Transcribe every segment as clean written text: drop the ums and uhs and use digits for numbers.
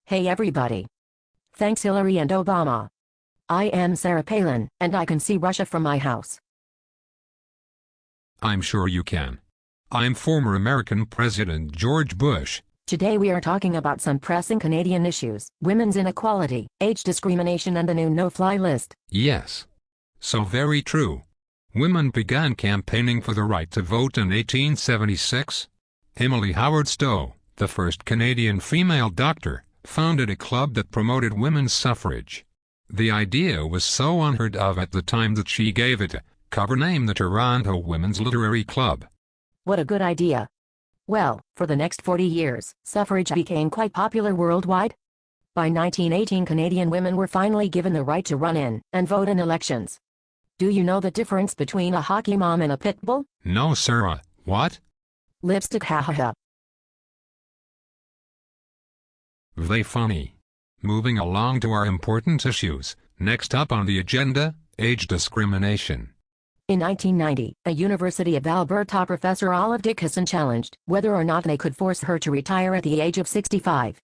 Hey everybody. Thanks Hillary and Obama. I am Sarah Palin, and I can see Russia from my house. I'm sure you can. I'm former American President George Bush. Today we are talking about some pressing Canadian issues: women's inequality, age discrimination, and the new no-fly list. Yes. So very true. Women began campaigning for the right to vote in 1876. Emily Howard Stowe, the first Canadian female doctor, founded a club that promoted women's suffrage. The idea was so unheard of at the time that she gave it a cover name, the Toronto Women's Literary Club. What a good idea. Well, for the next 40 years, suffrage became quite popular worldwide. By 1918, Canadian women were finally given the right to run in and vote in elections. Do you know the difference between a hockey mom and a pit bull? No, Sarah. What? Lipstick, hahaha. They funny. Moving along to our important issues, next up on the agenda, age discrimination. In 1990, a University of Alberta professor Olive Dickinson challenged whether or not they could force her to retire at the age of 65.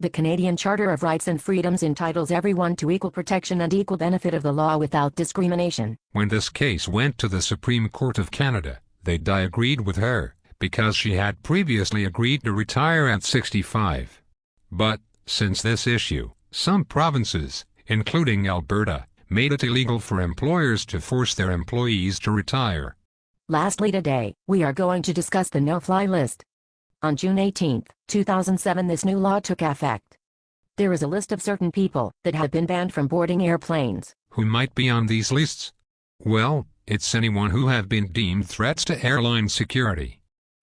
The Canadian Charter of Rights and Freedoms entitles everyone to equal protection and equal benefit of the law without discrimination. When this case went to the Supreme Court of Canada, they disagreed with her, because she had previously agreed to retire at 65. But, since this issue, some provinces, including Alberta, made it illegal for employers to force their employees to retire. Lastly today, we are going to discuss the no-fly list. On June 18, 2007, this new law took effect. There is a list of certain people that have been banned from boarding airplanes. Who might be on these lists? Well, it's anyone who have been deemed threats to airline security.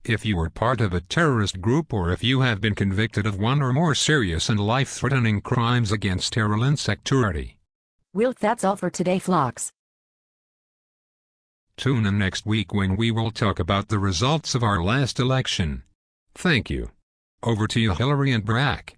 If you are part of a terrorist group, or if you have been convicted of one or more serious and life-threatening crimes against airline security. Well, that's all for today, flocks. Tune in next week when we will talk about the results of our last election. Thank you. Over to you, Hillary and Barack.